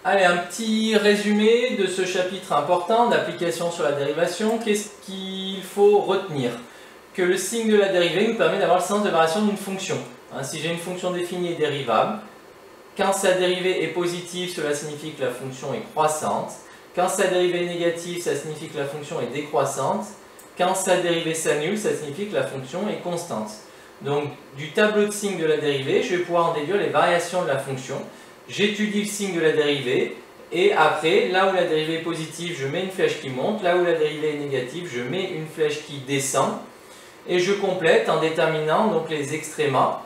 Allez, un petit résumé de ce chapitre important d'application sur la dérivation. Qu'est-ce qu'il faut retenir? Que le signe de la dérivée nous permet d'avoir le sens de variation d'une fonction. Si j'ai une fonction définie et dérivable, quand sa dérivée est positive, cela signifie que la fonction est croissante. Quand sa dérivée est négative, ça signifie que la fonction est décroissante. Quand sa dérivée s'annule, ça signifie que la fonction est constante. Donc, du tableau de signes de la dérivée, je vais pouvoir en déduire les variations de la fonction. J'étudie le signe de la dérivée, et après, là où la dérivée est positive, je mets une flèche qui monte. Là où la dérivée est négative, je mets une flèche qui descend. Et je complète en déterminant donc les extrémas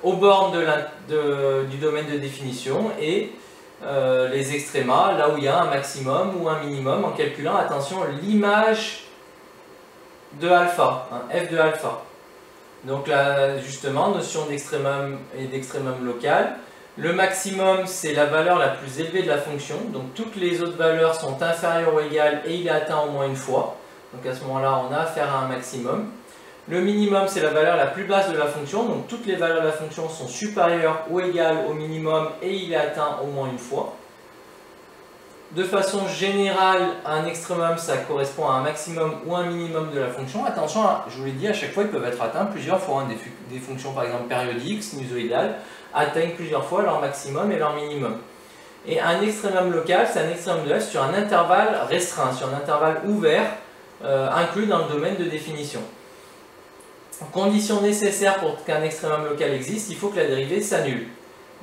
aux bornes du domaine de définition et les extrémas là où il y a un maximum ou un minimum en calculant, attention, l'image de alpha, f de alpha. Donc là, justement, notion d'extrémum et d'extrémum local. Le maximum, c'est la valeur la plus élevée de la fonction. Donc toutes les autres valeurs sont inférieures ou égales et il est atteint au moins une fois. Donc à ce moment-là, on a affaire à un maximum. Le minimum, c'est la valeur la plus basse de la fonction. Donc toutes les valeurs de la fonction sont supérieures ou égales au minimum et il est atteint au moins une fois. De façon générale, un extrémum, ça correspond à un maximum ou un minimum de la fonction. Attention, je vous l'ai dit, à chaque fois, ils peuvent être atteints plusieurs fois. Des fonctions, par exemple, périodiques, sinusoïdales, atteignent plusieurs fois leur maximum et leur minimum. Et un extrémum local, c'est un extrémum de f sur un intervalle restreint, sur un intervalle ouvert, inclus dans le domaine de définition. Condition nécessaire pour qu'un extrémum local existe, il faut que la dérivée s'annule.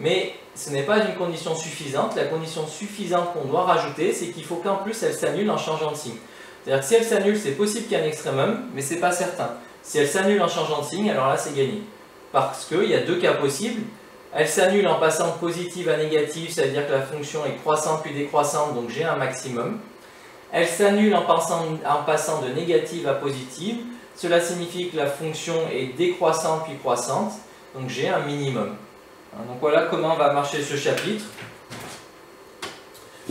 Mais ce n'est pas une condition suffisante. La condition suffisante qu'on doit rajouter, c'est qu'il faut qu'en plus elle s'annule en changeant de signe. C'est-à-dire que si elle s'annule, c'est possible qu'il y ait un extrémum, mais ce n'est pas certain. Si elle s'annule en changeant de signe, alors là c'est gagné. Parce qu'il y a deux cas possibles. Elle s'annule en passant de positive à négative, ça veut dire que la fonction est croissante puis décroissante, donc j'ai un maximum. Elle s'annule en passant de négative à positive, cela signifie que la fonction est décroissante puis croissante, donc j'ai un minimum. Donc voilà comment va marcher ce chapitre.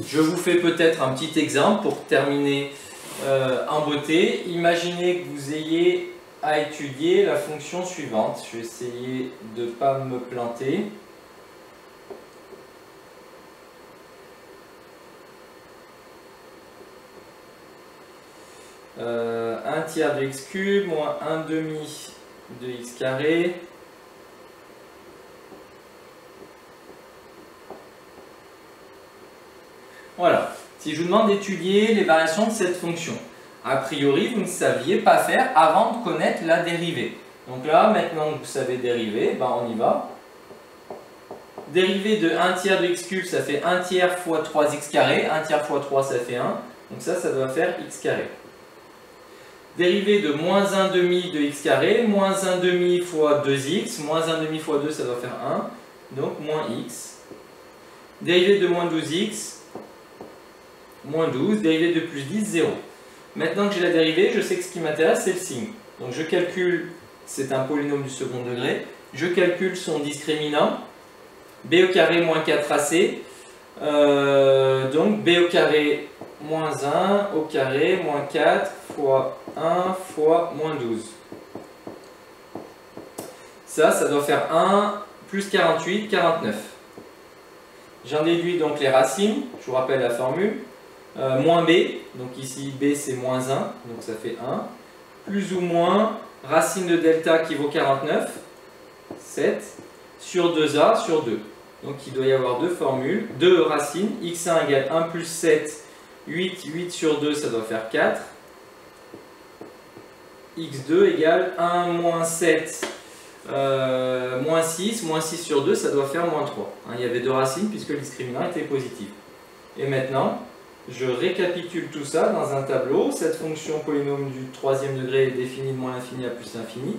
Je vous fais peut-être un petit exemple pour terminer en beauté. Imaginez que vous ayez à étudier la fonction suivante. Je vais essayer de ne pas me planter. Un tiers de x cube moins 1 demi de x carré. Voilà. Si je vous demande d'étudier les variations de cette fonction, a priori, vous ne saviez pas faire avant de connaître la dérivée. Donc là, maintenant que vous savez dériver, ben on y va. Dérivée de 1 tiers de x cube, ça fait 1 tiers fois 3x carré. 1 tiers fois 3, ça fait 1. Donc ça doit faire x carré. Dérivée de moins 1 demi de x carré, moins 1 demi fois 2x, moins 1 demi fois 2, ça doit faire 1. Donc moins x. Dérivée de moins 12x, moins 12. Dérivée de plus 10, 0. Maintenant que j'ai la dérivée, je sais que ce qui m'intéresse, c'est le signe. Donc je calcule, c'est un polynôme du second degré, je calcule son discriminant, b au carré moins 4ac, donc b au carré moins 1 au carré moins 4 fois 1 fois moins 12. Ça doit faire 1 plus 48, 49. J'en déduis donc les racines, je vous rappelle la formule. Moins b, donc ici b c'est moins 1, donc ça fait 1, plus ou moins racine de delta qui vaut 49, 7, sur 2a sur 2. Donc il doit y avoir deux formules, deux racines, x1 égale 1 plus 7, 8, 8 sur 2 ça doit faire 4, x2 égale 1 moins 7, moins 6 sur 2 ça doit faire moins 3. Il y avait deux racines puisque le discriminant était positif. Et maintenant, je récapitule tout ça dans un tableau. Cette fonction polynôme du troisième degré est définie de moins l'infini à plus l'infini.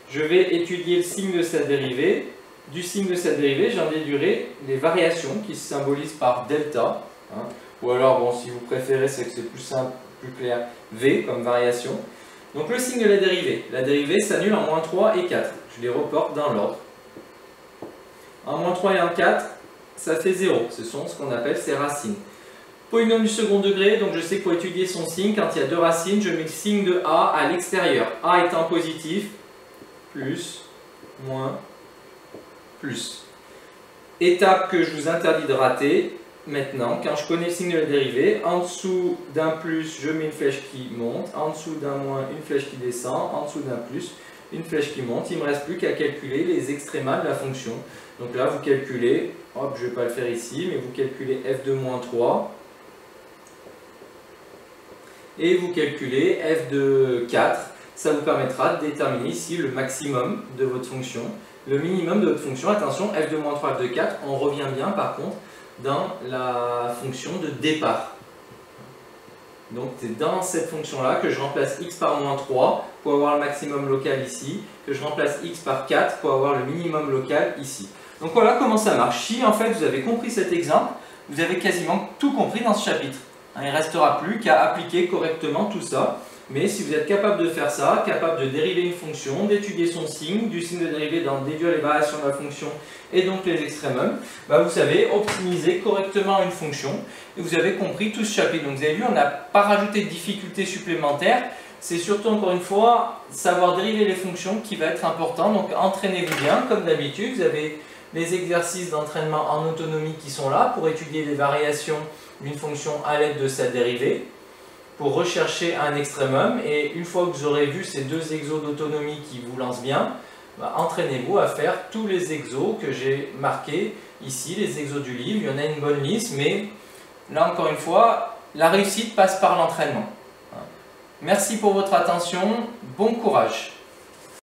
Je vais étudier le signe de sa dérivée. Du signe de sa dérivée, j'en déduirai les variations qui se symbolisent par delta. Ou alors, bon, si vous préférez, c'est que c'est plus simple, plus clair, v comme variation. Donc le signe de la dérivée s'annule en moins 3 et 4. Je les reporte dans l'ordre. En moins 3 et en 4, ça fait 0. Ce sont ce qu'on appelle ses racines. Polynôme du second degré, donc je sais que pour étudier son signe, quand il y a deux racines, je mets le signe de a à l'extérieur. A étant positif, plus, moins, plus. Étape que je vous interdis de rater maintenant, quand je connais le signe de la dérivée, en dessous d'un plus, je mets une flèche qui monte, en dessous d'un moins, une flèche qui descend, en dessous d'un plus, une flèche qui monte. Il ne me reste plus qu'à calculer les extrémas de la fonction. Donc là, vous calculez, hop, je ne vais pas le faire ici, mais vous calculez f de moins 3 et vous calculez f de 4. Ça vous permettra de déterminer ici le maximum de votre fonction. Le minimum de votre fonction, attention, f de moins 3, f de 4, on revient bien par contre dans la fonction de départ. Donc c'est dans cette fonction-là que je remplace x par moins 3 pour avoir le maximum local ici, que je remplace x par 4 pour avoir le minimum local ici. Donc voilà comment ça marche. Si en fait vous avez compris cet exemple, vous avez quasiment tout compris dans ce chapitre. Il ne restera plus qu'à appliquer correctement tout ça. Mais si vous êtes capable de faire ça, capable de dériver une fonction, d'étudier son signe, du signe de dérivée, d'en déduire les variations de la fonction et donc les extrémums, vous savez optimiser correctement une fonction et vous avez compris tout ce chapitre. Donc vous avez vu, on n'a pas rajouté de difficultés supplémentaires. C'est surtout, encore une fois, savoir dériver les fonctions qui va être important. Donc entraînez-vous bien, comme d'habitude. Vous avez les exercices d'entraînement en autonomie qui sont là pour étudier les variations d'une fonction à l'aide de sa dérivée, pour rechercher un extrémum. Et une fois que vous aurez vu ces deux exos d'autonomie qui vous lancent bien, entraînez-vous à faire tous les exos que j'ai marqués ici, les exos du livre. Il y en a une bonne liste, mais là encore une fois, la réussite passe par l'entraînement. Merci pour votre attention, bon courage.